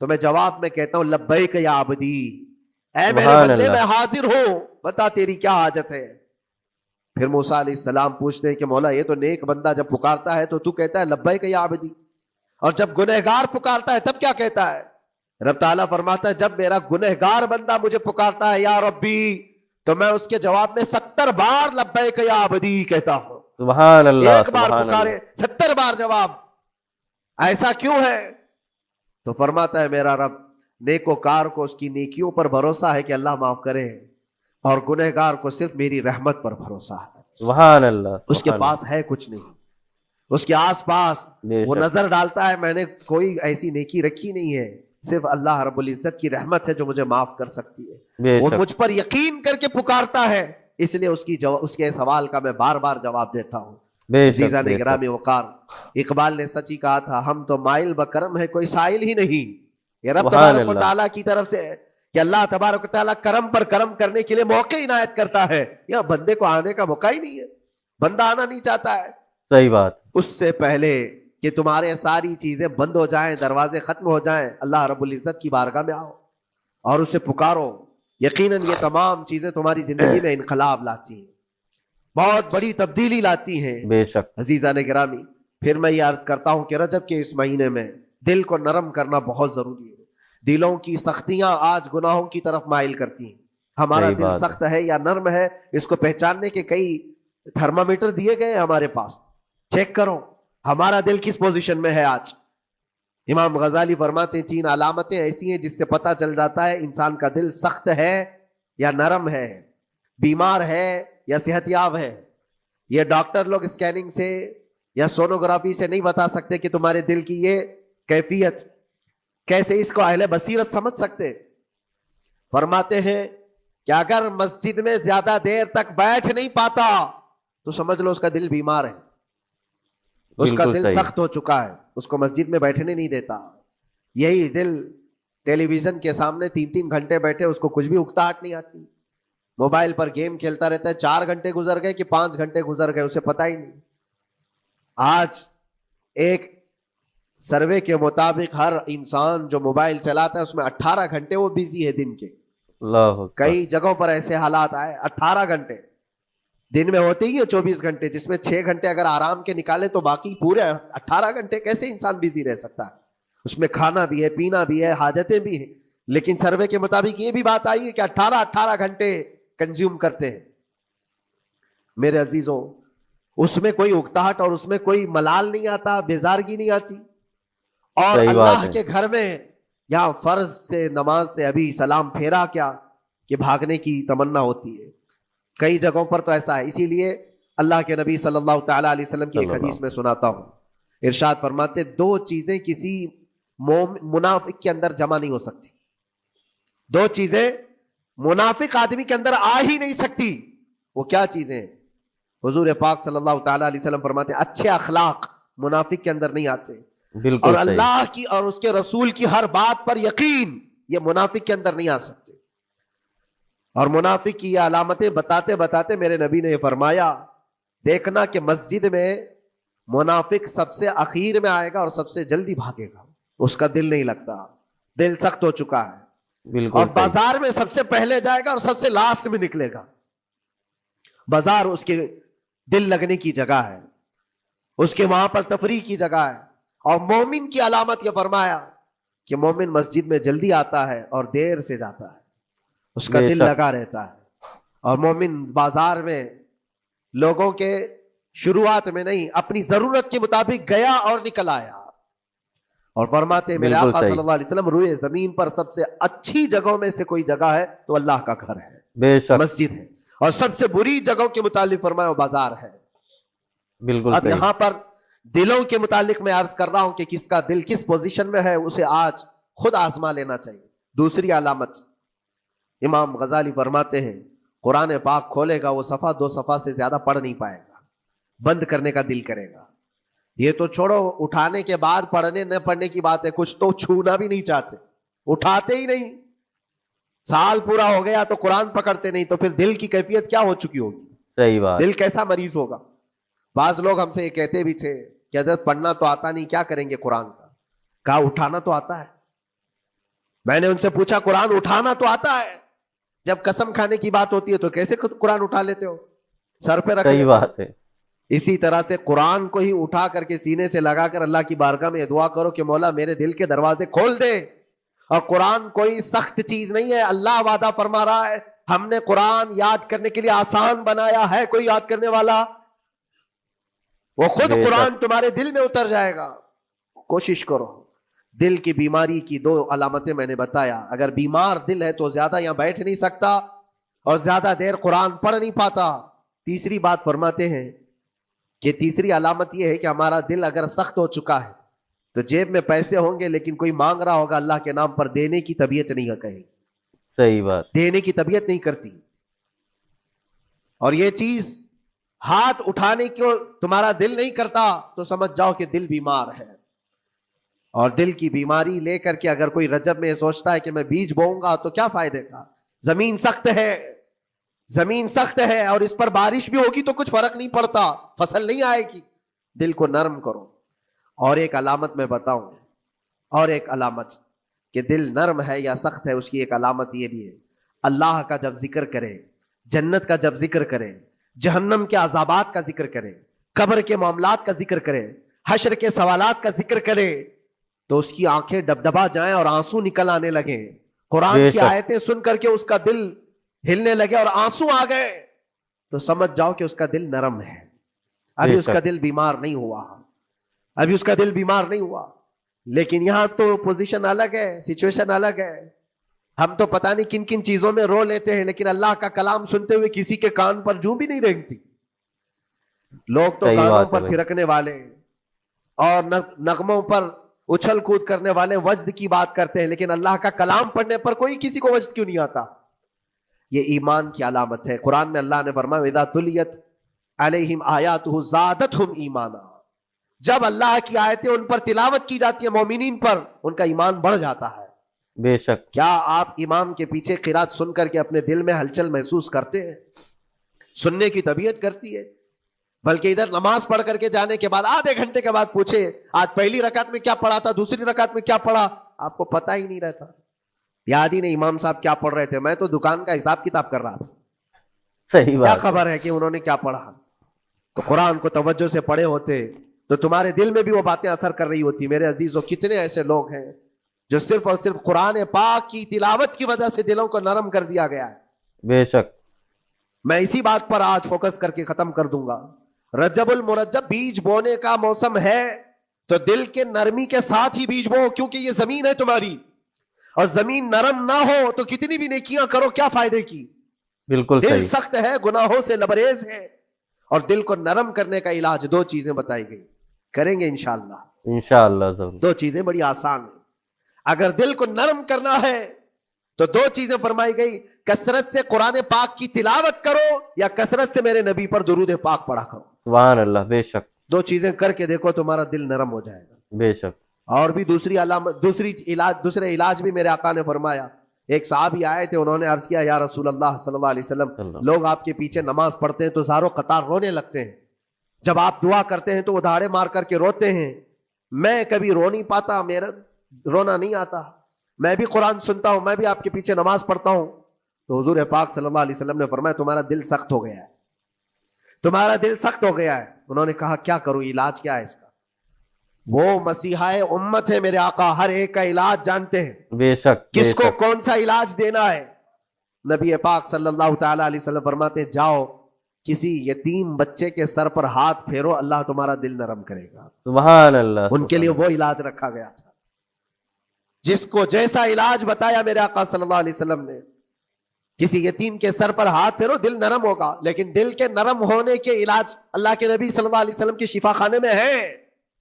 تو میں جواب میں کہتا ہوں لبیک یا عبدی، اے میرے سبحان بندے میں اللہ، حاضر ہوں، بتا تیری کیا حاجت ہے۔ پھر موسیٰ علیہ السلام پوچھتے ہیں کہ مولا یہ تو نیک بندہ جب پکارتا ہے تو کہتا ہے لبیک یا عبدی، اور جب گنہگار پکارتا ہے تب کیا کہتا ہے؟ رب تعالیٰ فرماتا ہے جب میرا گنہگار بندہ مجھے پکارتا ہے یا ربی، تو میں اس کے جواب میں 70 بار لبیک یا عبدی کہتا ہوں۔ سبحان اللہ، ایک بار سبحان پکارے اللہ، 70 بار جواب، ایسا کیوں ہے؟ تو فرماتا ہے میرا رب نیکوکار کو اس کی نیکیوں پر بھروسہ ہے کہ اللہ معاف کرے، اور گنہگار کو صرف میری رحمت پر بھروسہ ہے۔ سبحان اللہ، اس کے سبحان پاس ہے کچھ نہیں، اس کے آس پاس بے وہ شک، نظر ڈالتا ہے میں نے کوئی ایسی نیکی رکھی نہیں ہے، صرف اللہ رب العزت کی رحمت ہے جو مجھے معاف کر سکتی ہے۔ بے وہ شک، مجھ پر یقین کر کے پکارتا ہے، اس لیے اس کے سوال کا میں بار بار جواب دیتا ہوں۔ بے شک، عزیزان بے شک، گرامی وقار، اقبال نے سچ ہی کہا تھا ہم تو مائل بکرم ہے کوئی سائل ہی نہیں۔ یہ رب سبحان تبارک و اللہ، تعالیٰ کی طرف سے ہے کہ اللہ تبارک و تعالیٰ کرم پر کرم کرنے کے لیے موقع عنایت کرتا ہے، یا بندے کو آنے کا موقع ہی نہیں ہے، بندہ آنا نہیں چاہتا ہے۔ صحیح بات، اس سے پہلے کہ تمہارے ساری چیزیں بند ہو جائیں، دروازے ختم ہو جائیں، اللہ رب العزت کی بارگاہ میں آؤ اور اسے پکارو، یقیناً یہ تمام چیزیں تمہاری زندگی میں انقلاب لاتی ہیں، بہت بڑی تبدیلی لاتی ہیں۔ بے شک، عزیزان گرامی، پھر میں یہ عرض کرتا ہوں کہ رجب کے اس مہینے میں دل کو نرم کرنا بہت ضروری ہے۔ دلوں کی سختیاں آج گناہوں کی طرف مائل کرتی ہیں۔ ہمارا صحیح دل بات سخت ہے یا نرم ہے، اس کو پہچاننے کے کئی تھرمامیٹر دیے گئے ہیں ہمارے پاس، چیک کرو ہمارا دل کس پوزیشن میں ہے آج۔ امام غزالی فرماتے ہیں 3 علامتیں ایسی ہیں جس سے پتہ چل جاتا ہے انسان کا دل سخت ہے یا نرم ہے، بیمار ہے یا صحت یاب ہے۔ یہ ڈاکٹر لوگ اسکیننگ سے یا سونوگرافی سے نہیں بتا سکتے کہ تمہارے دل کی یہ کیفیت، کیسے اس کو اہل بصیرت سمجھ سکتے؟ فرماتے ہیں کہ اگر مسجد میں زیادہ دیر تک بیٹھ نہیں پاتا تو سمجھ لو اس کا دل بیمار ہے، اس کا بالکل دل صحیح، سخت ہو چکا ہے، اس کو مسجد میں بیٹھنے نہیں دیتا۔ یہی دل ٹیلی ویژن کے سامنے 3 گھنٹے بیٹھے، اس کو کچھ بھی اکتاہٹ نہیں آتی، موبائل پر گیم کھیلتا رہتا ہے، 4 گھنٹے گزر گئے کہ 5 گھنٹے گزر گئے اسے پتہ ہی نہیں۔ آج ایک سروے کے مطابق ہر انسان جو موبائل چلاتا ہے اس میں 18 گھنٹے وہ بزی ہے دن کے۔ اللہ اکبر، کئی جگہوں پر ایسے حالات آئے 18 گھنٹے دن میں ہوتے ہی ہے 24 گھنٹے، جس میں 6 گھنٹے اگر آرام کے نکالے تو باقی پورے 18 گھنٹے کیسے انسان بزی رہ سکتا ہے؟ اس میں کھانا بھی ہے، پینا بھی ہے، حاجتیں بھی ہیں، لیکن سروے کے مطابق یہ بھی بات آئی ہے کہ 18 گھنٹے کنزیوم کرتے ہیں۔ میرے عزیزوں، اس میں کوئی اکتاہٹ اور اس میں کوئی ملال نہیں آتا، بیزارگی نہیں آتی، اور صحیح بات اللہ ہے، کے گھر میں یا فرض سے نماز سے ابھی سلام پھیرا کیا کہ بھاگنے کی تمنا ہوتی ہے۔ کئی جگہوں پر تو ایسا ہے، اسی لیے اللہ کے نبی صلی اللہ تعالی علیہ وسلم کی ایک حدیث میں سناتا ہوں، ارشاد فرماتے 2 چیزیں کسی منافق کے اندر جمع نہیں ہو سکتی، 2 چیزیں منافق آدمی کے اندر آ ہی نہیں سکتی۔ وہ کیا چیزیں ہیں؟ حضور پاک صلی اللہ تعالی علیہ وسلم فرماتے ہیں اچھے اخلاق منافق کے اندر نہیں آتے، اور بالکل صحیح، اللہ کی اور اس کے رسول کی ہر بات پر یقین، یہ منافق کے اندر نہیں آ سکتے۔ اور منافق کی یہ علامتیں بتاتے بتاتے میرے نبی نے یہ فرمایا، دیکھنا کہ مسجد میں منافق سب سے اخیر میں آئے گا اور سب سے جلدی بھاگے گا، اس کا دل نہیں لگتا، دل سخت ہو چکا ہے، بالکل اور صحیح، بازار میں سب سے پہلے جائے گا اور سب سے لاسٹ میں نکلے گا۔ بازار اس کے دل لگنے کی جگہ ہے، اس کے وہاں پر تفریح کی جگہ ہے۔ اور مومن کی علامت یہ فرمایا کہ مومن مسجد میں جلدی آتا ہے اور دیر سے جاتا ہے، اس کا بے دل شک، لگا رہتا ہے۔ اور مومن بازار میں لوگوں کے شروعات میں نہیں، اپنی ضرورت کے مطابق گیا اور نکل آیا۔ اور فرماتے ہیں میرے بالکل آقا صحیح، صلی اللہ علیہ وسلم روئے زمین پر سب سے اچھی جگہوں میں سے کوئی جگہ ہے تو اللہ کا گھر ہے، بے شک، مسجد ہے، اور سب سے بری جگہوں کے متعلق فرمایا وہ بازار ہے۔ بالکل اب صحیح، یہاں پر دلوں کے متعلق میں عرض کر رہا ہوں کہ کس کا دل کس پوزیشن میں ہے، اسے آج خود آزما لینا چاہیے۔ دوسری علامت، امام غزالی فرماتے ہیں قرآن پاک کھولے گا وہ صفحہ 2 صفحہ سے زیادہ پڑھ نہیں پائے گا، بند کرنے کا دل کرے گا۔ یہ تو چھوڑو اٹھانے کے بعد پڑھنے نہ پڑھنے کی بات ہے، کچھ تو چھونا بھی نہیں چاہتے، اٹھاتے ہی نہیں، سال پورا ہو گیا تو قرآن پکڑتے نہیں، تو پھر دل کی کیفیت کیا ہو چکی ہوگی؟ صحیح بات، دل کیسا مریض ہوگا؟ بعض لوگ ہم سے یہ کہتے بھی تھے کہ حضرت پڑھنا تو آتا نہیں، کیا کریں گے قرآن کا؟ کہا اٹھانا تو آتا ہے، میں نے ان سے پوچھا قرآن اٹھانا تو آتا ہے، جب قسم کھانے کی بات ہوتی ہے تو کیسے قرآن اٹھا لیتے ہو، سر پہ رکھ صحیح لیتے ہو؟ بات ہے. اسی طرح سے قرآن کو ہی اٹھا کر کے سینے سے لگا کر اللہ کی بارگاہ میں دعا کرو کہ مولا میرے دل کے دروازے کھول دے. اور قرآن کوئی سخت چیز نہیں ہے، اللہ وعدہ فرما رہا ہے ہم نے قرآن یاد کرنے کے لیے آسان بنایا ہے. کوئی یاد کرنے والا؟ وہ خود بے قرآن شک. تمہارے دل میں اتر جائے گا. کوشش کرو. دل کی بیماری کی 2 علامتیں میں نے بتایا. اگر بیمار دل ہے تو زیادہ یہاں بیٹھ نہیں سکتا اور زیادہ دیر قرآن پڑھ نہیں پاتا. تیسری بات فرماتے ہیں کہ تیسری علامت یہ ہے کہ ہمارا دل اگر سخت ہو چکا ہے تو جیب میں پیسے ہوں گے لیکن کوئی مانگ رہا ہوگا اللہ کے نام پر، دینے کی طبیعت نہیں ہے، کہیں صحیح بات. دینے کی طبیعت نہیں کرتی. اور یہ چیز ہاتھ اٹھانے کو تمہارا دل نہیں کرتا تو سمجھ جاؤ کہ دل بیمار ہے. اور دل کی بیماری لے کر کے اگر کوئی رجب میں سوچتا ہے کہ میں بیج بوؤں گا تو کیا فائدے کا؟ زمین سخت ہے، زمین سخت ہے اور اس پر بارش بھی ہوگی تو کچھ فرق نہیں پڑتا، فصل نہیں آئے گی. دل کو نرم کرو. اور ایک علامت میں بتاؤں، اور ایک علامت کہ دل نرم ہے یا سخت ہے، اس کی ایک علامت یہ بھی ہے، اللہ کا جب ذکر کرے، جنت کا جب ذکر کرے، جہنم کے عذابات کا ذکر کرے، قبر کے معاملات کا ذکر کرے، حشر کے سوالات کا ذکر کرے تو اس کی آنکھیں ڈبڈبا جائیں اور آنسو نکل آنے لگے. قرآن بے کی شک. آیتیں سن کر کے اس کا دل ہلنے لگے اور آنسو آ گئے تو سمجھ جاؤ کہ اس کا دل نرم ہے. ابھی بے اس کا شک. دل بیمار نہیں ہوا، ابھی اس کا دل بیمار نہیں ہوا. لیکن یہاں تو پوزیشن الگ ہے، سچویشن الگ ہے. ہم تو پتہ نہیں کن کن چیزوں میں رو لیتے ہیں لیکن اللہ کا کلام سنتے ہوئے کسی کے کان پر جوں بھی نہیں رینگتی. لوگ تو صحیح گانوں بات ہے پر بھائی. تھرکنے والے اور نغموں پر اچھل کود کرنے والے وجد کی بات کرتے ہیں لیکن اللہ کا کلام پڑھنے پر کوئی کسی کو وجد کیوں نہیں آتا؟ یہ ایمان کی علامت ہے. قرآن میں اللہ نے فرمایا اذا تلیت علیہم آیاتہ زادتہم ایمانا، جب اللہ کی آیتیں ان پر تلاوت کی جاتی ہیں مومنین پر، ان کا ایمان بڑھ جاتا ہے. بے شک. کیا آپ امام کے پیچھے قرات سن کر کے اپنے دل میں ہلچل محسوس کرتے ہیں؟ سننے کی طبیعت کرتی ہے. بلکہ ادھر نماز پڑھ کر کے جانے کے بعد آدھے گھنٹے کے بعد پوچھے آج پہلی رکعت میں کیا پڑھا تھا، دوسری رکعت میں کیا پڑھا، آپ کو پتہ ہی نہیں رہتا. یاد ہی نہیں امام صاحب کیا پڑھ رہے تھے، میں تو دکان کا حساب کتاب کر رہا تھا، صحیح کیا بات. خبر ہے کہ انہوں نے کیا پڑھا. تو قرآن کو توجہ سے پڑھے ہوتے تو تمہارے دل میں بھی وہ باتیں اثر کر رہی ہوتی. میرے عزیزوں، کتنے ایسے لوگ ہیں جو صرف اور صرف قرآن پاک کی تلاوت کی وجہ سے دلوں کو نرم کر دیا گیا ہے. بے شک. میں اسی بات پر آج فوکس کر کے ختم کر دوں گا. رجب المرجب بیج بونے کا موسم ہے تو دل کے نرمی کے ساتھ ہی بیج بو، کیونکہ یہ زمین ہے تمہاری اور زمین نرم نہ ہو تو کتنی بھی نیکیاں کرو کیا فائدے کی. بالکل دل صحیح. سخت ہے، گناہوں سے لبریز ہے اور دل کو نرم کرنے کا علاج 2 چیزیں بتائی گئی، کریں گے انشاءاللہ. انشاءاللہ ضرور. 2 چیزیں بڑی آسان ہیں. اگر دل کو نرم کرنا ہے تو 2 چیزیں فرمائی گئی، کثرت سے قرآن پاک کی تلاوت کرو یا کثرت سے میرے نبی پر درود پاک پڑھا کرو. سبحان اللہ. بے شک. 2 چیزیں کر کے دیکھو تمہارا دل نرم ہو جائے گا. بے شک. اور بھی دوسری علامت، دوسرے علاج بھی میرے آقا نے فرمایا. ایک صحابی آئے تھے، انہوں نے عرض کیا یا رسول اللہ صلی اللہ علیہ وسلم، لوگ آپ کے پیچھے نماز پڑھتے ہیں تو زاروں قطار رونے لگتے ہیں، جب آپ دعا کرتے ہیں تو وہ دھاڑے مار کر کے روتے ہیں. میں کبھی رو نہیں پاتا، میرا رونا نہیں آتا، میں بھی قرآن سنتا ہوں، میں بھی آپ کے پیچھے نماز پڑھتا ہوں. تو حضور پاک صلی اللہ علیہ وسلم نے فرمایا تمہارا دل سخت ہو گیا ہے، تمہارا دل سخت ہو گیا ہے. انہوں نے کہا کیا کروں، علاج کیا ہے اس کا؟ وہ مسیحا امت ہے میرے آقا، ہر ایک کا علاج جانتے ہیں. بے شک. کس کو کون سا علاج دینا ہے. نبی پاک صلی اللہ تعالی علیہ وسلم فرماتے ہیں جاؤ کسی یتیم بچے کے سر پر ہاتھ پھیرو، اللہ تمہارا دل نرم کرے گا. سبحان اللہ. ان کے لیے وہ علاج رکھا گیا تھا. جس کو جیسا علاج بتایا میرے آقا صلی اللہ علیہ وسلم نے، کسی یتیم کے سر پر ہاتھ پھیرو دل نرم ہوگا. لیکن دل کے نرم ہونے کے علاج اللہ کے نبی صلی اللہ علیہ وسلم کے شفا خانے میں ہے.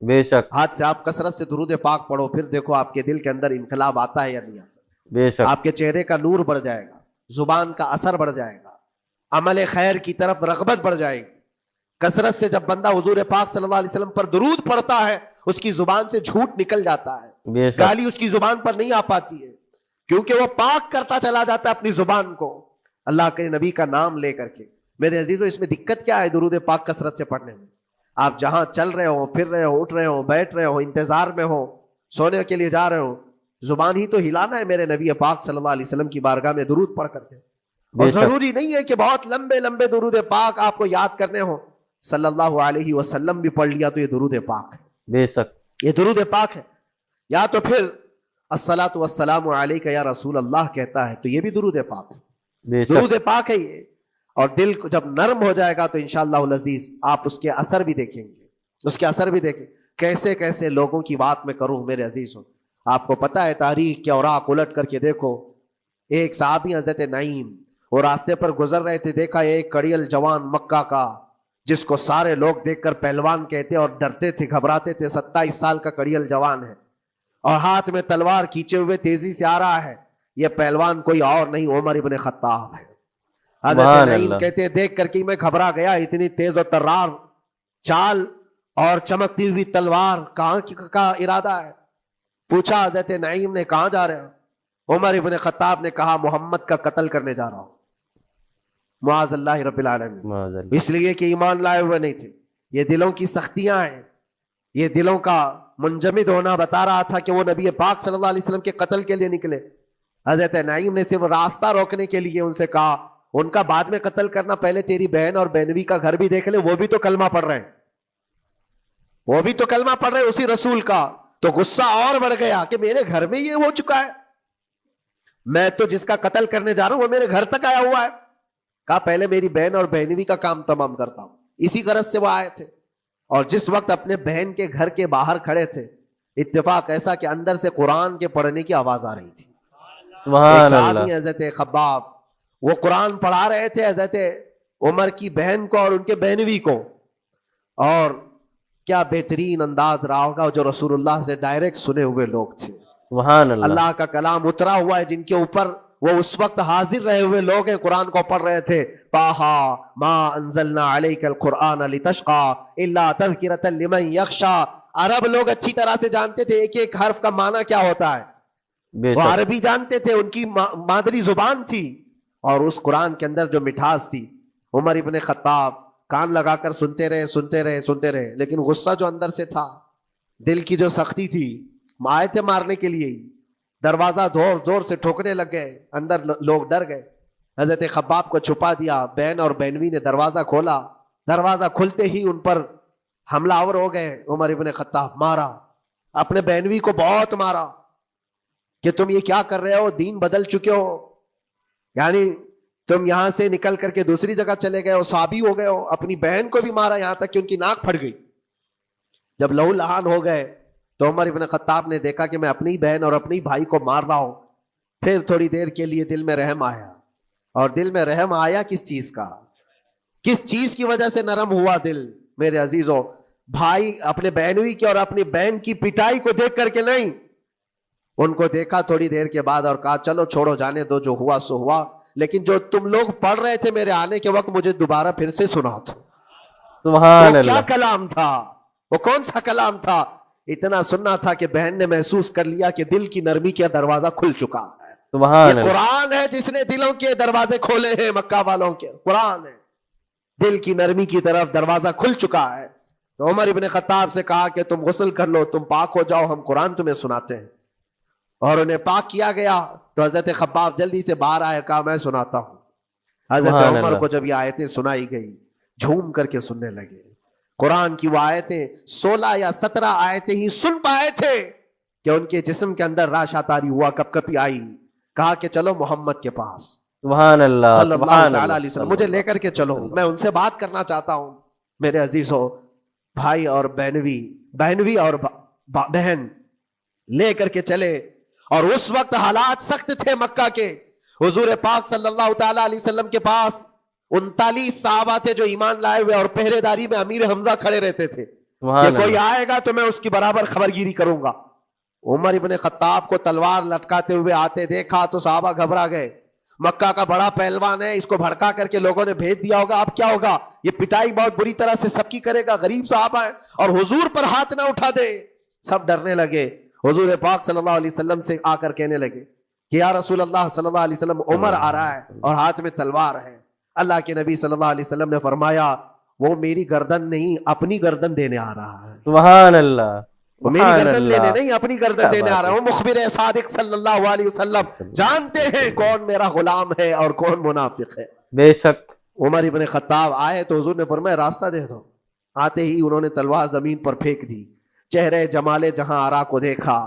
بے شک. ہاتھ سے آپ کثرت سے درود پاک پڑھو، پھر دیکھو آپ کے دل کے اندر انقلاب آتا ہے یا نہیں آتا. بے شک. آپ کے چہرے کا نور بڑھ جائے گا، زبان کا اثر بڑھ جائے گا، عمل خیر کی طرف رغبت بڑھ جائے گی. کثرت سے جب بندہ حضور پاک صلی اللہ علیہ وسلم پر درود پڑھتا ہے اس کی زبان سے جھوٹ نکل جاتا ہے، بے شک. گالی اس کی زبان پر نہیں آ پاتی ہے کیونکہ وہ پاک کرتا چلا جاتا ہے اپنی زبان کو اللہ کے نبی کا نام لے کر کے. میرے عزیزو، اس میں دقت کیا ہے درود پاک کثرت سے پڑھنے میں؟ آپ جہاں چل رہے ہو، پھر رہے ہو، اٹھ رہے ہو، بیٹھ رہے ہو، انتظار میں ہو، سونے کے لیے جا رہے ہو، زبان ہی تو ہلانا ہے میرے نبی پاک صلی اللہ علیہ وسلم کی بارگاہ میں درود پڑھ کرتے. اور بے شک ضروری نہیں ہے کہ بہت لمبے لمبے درود پاک آپ کو یاد کرنے ہوں. صلی اللہ علیہ وسلم بھی پڑھ لیا تو یہ درود پاک ہے, بے شک یہ درود پاک ہے. یا تو پھر الصلاۃ والسلام علیک یا رسول اللہ کہتا ہے تو یہ بھی درود پاک ہے. بے شک درود پاک ہے یہ. اور دل کو جب نرم ہو جائے گا تو انشاءاللہ العزیز آپ اس کے اثر بھی دیکھیں گے, اس کے اثر بھی دیکھیں. کیسے کیسے لوگوں کی بات میں کروں میرے عزیزوں. آپ کو پتا ہے تاریخ کے اوراق الٹ کر کے دیکھو. ایک صحابی حضرت نعیم وہ راستے پر گزر رہے تھے, دیکھا ایک کڑیل جوان مکہ کا جس کو سارے لوگ دیکھ کر پہلوان کہتے اور ڈرتے تھے, گھبراتے تھے. 27 سال کا کڑیل جوان ہے اور ہاتھ میں تلوار کھینچے ہوئے تیزی سے آ رہا ہے. یہ پہلوان کوئی اور نہیں عمر ابن خطاب ہے. حضرت نعیم کہتے دیکھ کر کے میں گھبرا گیا, اتنی تیز اور ترار چال اور چمکتی ہوئی تلوار, کہاں کا ارادہ ہے؟ پوچھا حضرت نعیم نے کہاں جا رہے ہو؟ عمر ابن خطاب نے کہا محمد کا قتل کرنے جا رہا ہوں. معاذ اللہ رب العالمین. اس لیے کہ ایمان لائے ہوئے نہیں تھے. یہ دلوں کی سختیاں ہیں, یہ دلوں کا منجمد ہونا بتا رہا تھا کہ وہ نبی پاک صلی اللہ علیہ وسلم کے قتل کے لیے نکلے. حضرت نعیم نے صرف راستہ روکنے کے لیے ان سے کہا ان کا بعد میں قتل کرنا, پہلے تیری بہن اور بہنوی کا گھر بھی دیکھ لے, وہ بھی تو کلمہ پڑھ رہے ہیں, وہ بھی تو کلمہ پڑھ رہے ہیں اسی رسول کا. تو غصہ اور بڑھ گیا کہ میرے گھر میں یہ ہو چکا ہے, میں تو جس کا قتل کرنے جا رہا ہوں وہ میرے گھر تک آیا ہوا ہے. کہا پہلے میری بہن اور بہنوی کا کام تمام کرتا ہوں. اسی غرض سے وہ آئے تھے. اور جس وقت اپنے بہن کے گھر کے باہر کھڑے تھے, اتفاق ایسا کہ اندر سے قرآن کے پڑھنے کی آواز آ رہی تھی. ایک صحابی حضرت خباب وہ قرآن پڑھا رہے تھے حضرت عمر کی بہن کو اور ان کے بہنوی کو. اور کیا بہترین انداز رہا ہوگا جو رسول اللہ سے ڈائریکٹ سنے ہوئے لوگ تھے. سبحان اللہ. اللہ کا کلام اترا ہوا ہے جن کے اوپر وہ اس وقت حاضر رہے ہوئے لوگ ہیں, قرآن کو پڑھ رہے تھے. طٰہٰ ما انزلنا علیک القرآن لتشقیٰ الا تذکرۃ لمن یخشیٰ. عرب لوگ اچھی طرح سے جانتے تھے ایک ایک حرف کا معنی کیا ہوتا ہے, وہ عربی جانتے تھے, ان کی مادری زبان تھی. اور اس قرآن کے اندر جو مٹھاس تھی, عمر ابن خطاب کان لگا کر سنتے رہے سنتے رہے سنتے رہے. لیکن غصہ جو اندر سے تھا, دل کی جو سختی تھی, آئے تھے مارنے کے لیے, دروازہ زور زور سے ٹھوکنے لگ گئے, اندر لوگ ڈر گئے. حضرت خباب کو چھپا دیا, بہن اور بہنوی نے دروازہ کھولا. دروازہ کھلتے ہی ان پر حملہ آور ہو گئے. عمر ابن خطاب مارا, اپنے بہنوی کو بہت مارا کہ تم یہ کیا کر رہے ہو, دین بدل چکے ہو, یعنی تم یہاں سے نکل کر کے دوسری جگہ چلے گئے ہو, صحابی ہو گئے ہو. اپنی بہن کو بھی مارا یہاں تک کہ ان کی ناک پھٹ گئی. جب لہو لہان ہو گئے تو عمر ابن خطاب نے دیکھا کہ میں اپنی بہن اور اپنی بھائی کو مار رہا ہوں. پھر تھوڑی دیر کے لیے دل میں رحم آیا. اور دل میں رحم آیا کس چیز کا, کس چیز کی وجہ سے نرم ہوا دل میرے عزیزوں؟ بھائی اپنے بہنوی کی اور اپنی بہن کی پٹائی کو دیکھ کر کے نہیں, ان کو دیکھا تھوڑی دیر کے بعد اور کہا چلو چھوڑو جانے دو, جو ہوا سو ہوا. لیکن جو تم لوگ پڑھ رہے تھے میرے آنے کے وقت مجھے دوبارہ پھر سے سنا دو. سبحان وہ کیا اللہ. کلام تھا, وہ کون سا کلام تھا؟ اتنا سننا تھا کہ بہن نے محسوس کر لیا کہ دل کی نرمی کا دروازہ کھل چکا ہے. سبحان یہ اللہ. قرآن ہے جس نے دلوں کے دروازے کھولے ہیں, مکہ والوں کے قرآن ہے. دل کی نرمی کی طرف دروازہ کھل چکا ہے. تو عمر ابن خطاب سے کہا کہ تم غسل کر لو, تم پاک ہو جاؤ, ہم قرآن تمہیں سناتے ہیں. اور انہیں پاک کیا گیا تو حضرت خباب جلدی سے باہر آئے, کہا میں سناتا ہوں. حضرت سبحان عمر اللہ. کو جب یہ آیتیں سنائی گئی جھوم کر کے سننے لگے. قرآن کی وہ آیتیں 16 یا 17 آیتیں ہی سن پائے تھے کہ ان کے جسم کے اندر راشا تاری ہوا, کپ کپی آئی. کہا کہ چلو محمد کے پاس سبحان اللہ. صلی اللہ سبحان تعالی اللہ. علیہ وسلم, مجھے لے کر کے چلو, میں ان سے بات کرنا چاہتا ہوں. میرے عزیزو, بھائی اور بہنوی, بہنوی اور بہن لے کر کے چلے. اور اس وقت حالات سخت تھے مکہ کے. حضور پاک صلی اللہ تعالی علیہ وسلم کے پاس 39 صحابہ تھے جو ایمان لائے ہوئے, اور پہرے داری میں امیر حمزہ کھڑے رہتے تھے کہ کوئی آئے گا تو میں اس کی برابر خبرگیری کروں گا. عمر ابن خطاب کو تلوار لٹکاتے ہوئے آتے دیکھا تو صحابہ گھبرا گئے. مکہ کا بڑا پہلوان ہے, اس کو بھڑکا کر کے لوگوں نے بھیج دیا ہوگا, اب کیا ہوگا؟ یہ پٹائی بہت بری طرح سے سب کی کرے گا, غریب صحابہ ہے, اور حضور پر ہاتھ نہ اٹھا دے. سب ڈرنے لگے. حضور پاک صلی اللہ علیہ وسلم سے آ کر کہنے لگے کہ یا رسول اللہ صلی اللہ علیہ وسلم, عمر آ رہا ہے اور ہاتھ میں تلوار ہے. اللہ کے نبی صلی اللہ علیہ وسلم نے فرمایا وہ میری گردن نہیں اپنی گردن دینے آ رہا ہے. سبحان اللہ. وہ میری سبحان گردن لینے اللہ، نہیں اپنی گردن کیا دینے آ بات رہا ہے، ہوں. مخبر صادق صلی اللہ علیہ وسلم جانتے ہیں کون میرا غلام ہے اور کون منافق ہے. بے شک. عمر ابن خطاب آئے تو حضور نے فرمایا راستہ دے دو. آتے ہی انہوں نے تلوار زمین پر پھینک دی. چہرے جمال جہاں آرا کو دیکھا.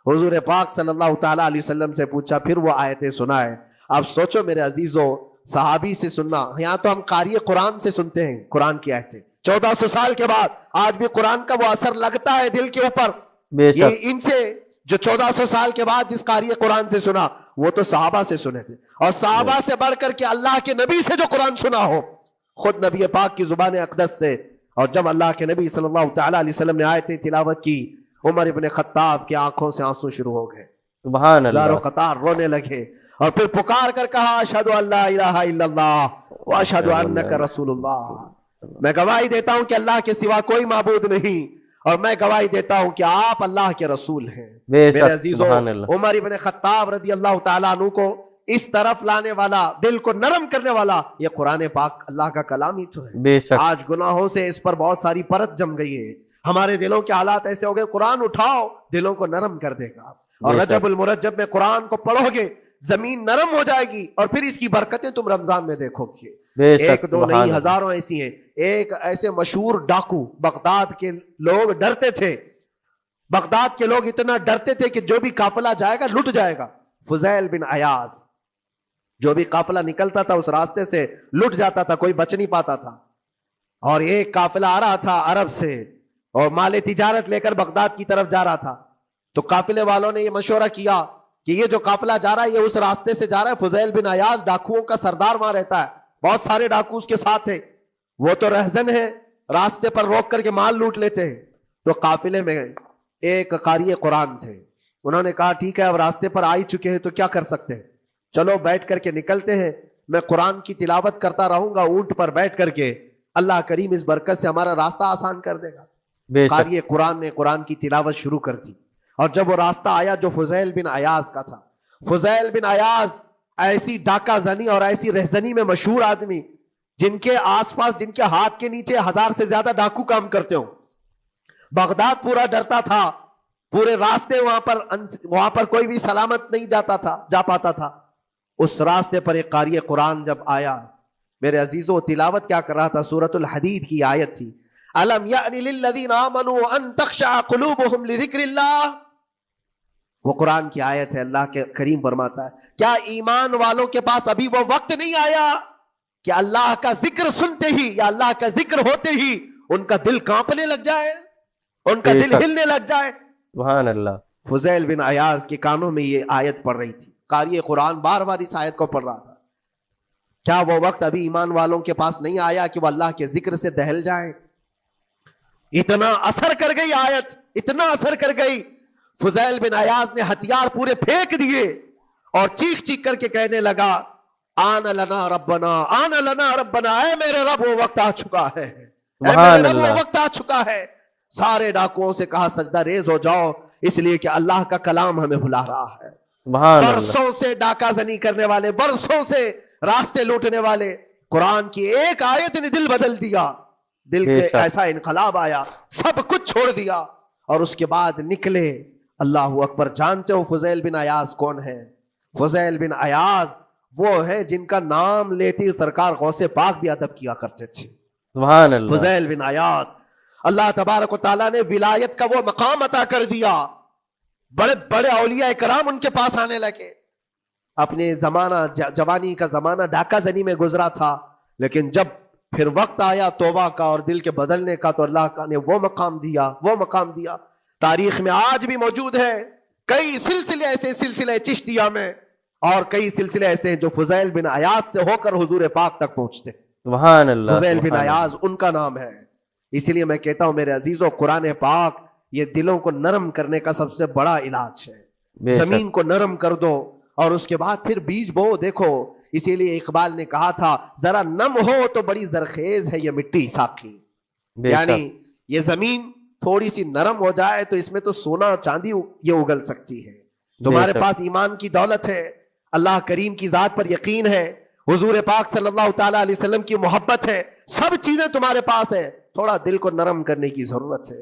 حضور پاک صلی اللہ تعالی علیہ وسلم سے پوچھا پھر وہ آیتیں سنائے. اب سوچو میرے عزیزو, صحابی سے سننا, یہاں تو ہم قاری قرآن سے سنتے ہیں قرآن کی آیتیں 1400 سال کے بعد آج بھی قرآن کا وہ اثر لگتا ہے دل کے اوپر. بے یہ شک. ان سے جو 1400 سال کے بعد جس قاری قرآن سے سنا وہ تو صحابہ سے سنے تھے, اور صحابہ سے بڑھ کر کے اللہ کے نبی سے جو قرآن سنا ہو, خود نبی پاک کی زبان اقدس سے. اور جب اللہ کے نبی صلی اللہ تعالی علیہ وسلم نے آیتیں تلاوت کی, عمر ابن خطاب کی آنکھوں سے آنسو شروع ہو گئے, سبحان زارو اللہ. قطار رونے لگے, اور پھر پکار کر کہا اشہد ان لا الہ الا اللہ واشہد انک رسول اللہ. میں گواہی دیتا ہوں کہ اللہ کے سوا کوئی معبود نہیں, اور میں گواہی دیتا ہوں کہ آپ اللہ کے رسول ہیں. بے میرے شک. عزیزو, سبحان اللہ. عمر ابن خطاب رضی اللہ تعالیٰ عنہ کو اس طرف لانے والا, دل کو نرم کرنے والا, یہ قرآن پاک اللہ کا کلام ہی تو ہے. بے شک. آج گناہوں سے اس پر بہت ساری پرت جم گئی ہے. ہمارے دلوں کے حالات ایسے ہو گئے, قرآن اٹھاؤ دلوں کو نرم کر دے گا. اور بے شک. رجب المرجب میں قرآن کو پڑھو گے زمین نرم ہو جائے گی, اور پھر اس کی برکتیں تم رمضان میں دیکھو گے. بے شک. ایک دو سبحان نہیں, اللہ. ہزاروں ایسی ہیں. ایک ایسے مشہور ڈاکو, بغداد کے لوگ ڈرتے تھے, بغداد کے لوگ اتنا ڈرتے تھے کہ جو بھی قافلہ جائے گا لٹ جائے گا. فضیل بن عیاض, جو بھی قافلہ نکلتا تھا اس راستے سے لٹ جاتا تھا, کوئی بچ نہیں پاتا تھا. اور ایک قافلہ آ رہا تھا عرب سے, اور مال تجارت لے کر بغداد کی طرف جا رہا تھا. تو قافلے والوں نے یہ مشورہ کیا کہ یہ جو قافلہ جا رہا ہے یہ اس راستے سے جا رہا ہے. فضیل بن عیاض ڈاکوؤں کا سردار وہاں رہتا ہے, بہت سارے ڈاکو اس کے ساتھ ہیں, وہ تو رہزن ہے, راستے پر روک کر کے مال لوٹ لیتے ہیں. تو قافلے میں ایک قاری قرآن تھے, انہوں نے کہا ٹھیک ہے اب راستے پر آ ہی چکے ہیں تو کیا کر سکتے ہیں, چلو بیٹھ کر کے نکلتے ہیں, میں قرآن کی تلاوت کرتا رہوں گا اونٹ پر بیٹھ کر کے, اللہ کریم اس برکت سے ہمارا راستہ آسان کر دے گا. بے شک. قاری قرآن نے قرآن کی تلاوت شروع کر دی, اور جب وہ راستہ آیا جو فضیل بن عیاض کا تھا, فضیل بن عیاض ایسی ڈاکہ زنی اور ایسی رہزنی میں مشہور آدمی, جن کے آس پاس, جن کے ہاتھ کے نیچے 1000 سے زیادہ ڈاکو کام کرتے ہوں. بغداد پورا ڈرتا تھا, پورے راستے وہاں پر کوئی بھی سلامت نہیں جا پاتا تھا. اس راستے پر ایک قاری قرآن جب آیا, میرے عزیزو تلاوت کیا کر رہا تھا, سورۃ الحدید کی آیت تھی, الم یأن للذین آمنوا ان تخشع قلوبهم لذکر اللہ. وہ قرآن کی آیت ہے. اللہ کے کریم فرماتا ہے کیا ایمان والوں کے پاس ابھی وہ وقت نہیں آیا کہ اللہ کا ذکر سنتے ہی یا اللہ کا ذکر ہوتے ہی ان کا دل کانپنے لگ جائے, ان کا دل ہلنے لگ جائے. سبحان اللہ. فضیل بن عیاض کے کانوں میں یہ آیت پڑھ رہی تھی, قاری قرآن بار بار اس آیت کو پڑھ رہا تھا. کیا وہ وقت ابھی ایمان والوں کے پاس نہیں آیا کہ وہ اللہ کے ذکر سے دہل جائیں؟ اتنا اثر کر گئی آیت, اتنا اثر کر گئی. فضیل بن عیاض نے ہتھیار پورے پھینک دیے اور چیخ چیخ کر کے کہنے لگا آن لنا ربنا, آن لنا ربنا, اے میرے رب وہ وقت آ چکا ہے, اے میرے رب وہ وقت آ چکا ہے. سارے ڈاکوؤں سے کہا سجدہ ریز ہو جاؤ, اس لیے کہ اللہ کا کلام ہمیں بلا رہا ہے. برسوں سے ڈاکہ زنی کرنے والے, برسوں سے راستے لوٹنے والے, قرآن کی ایک آیت نے دل بدل دیا, دل کے ایسا انقلاب آیا, سب کچھ چھوڑ دیا اور اس کے بعد نکلے. اللہ اکبر. جانتے ہو فضیل بن عیاض کون ہے؟ فضیل بن عیاض وہ ہے جن کا نام لیتی سرکار غوث پاک بھی ادب کیا کرتے تھے. سبحان اللہ. فضیل بن عیاض, اللہ تبارک و تعالیٰ نے ولایت کا وہ مقام عطا کر دیا, بڑے بڑے اولیاء کرام ان کے پاس آنے لگے. اپنے زمانہ, جوانی کا زمانہ ڈاکہ زنی میں گزرا تھا, لیکن جب پھر وقت آیا توبہ کا اور دل کے بدلنے کا تو اللہ نے وہ مقام دیا. تاریخ میں آج بھی موجود ہے کئی سلسلے ایسے, سلسلے چشتیہ میں, اور کئی سلسلے ایسے ہیں جو فضیل بن عیاض سے ہو کر حضور پاک تک پہنچتے. سبحان اللہ. فضیل بن عیاض ان کا نام ہے. اس لیے میں کہتا ہوں میرے عزیزو, قرآن پاک یہ دلوں کو نرم کرنے کا سب سے بڑا علاج ہے. زمین کو نرم کر دو اور اس کے بعد پھر بیج بو. دیکھو اسی لیے اقبال نے کہا تھا ذرا نم ہو تو بڑی زرخیز ہے یہ مٹی ساقی. یعنی یہ زمین تھوڑی سی نرم ہو جائے تو اس میں تو سونا چاندی یہ اگل سکتی ہے. تمہارے پاس ایمان کی دولت ہے, اللہ کریم کی ذات پر یقین ہے, حضور پاک صلی اللہ تعالی علیہ وسلم کی محبت ہے, سب چیزیں تمہارے پاس ہے, تھوڑا دل کو نرم کرنے کی ضرورت ہے.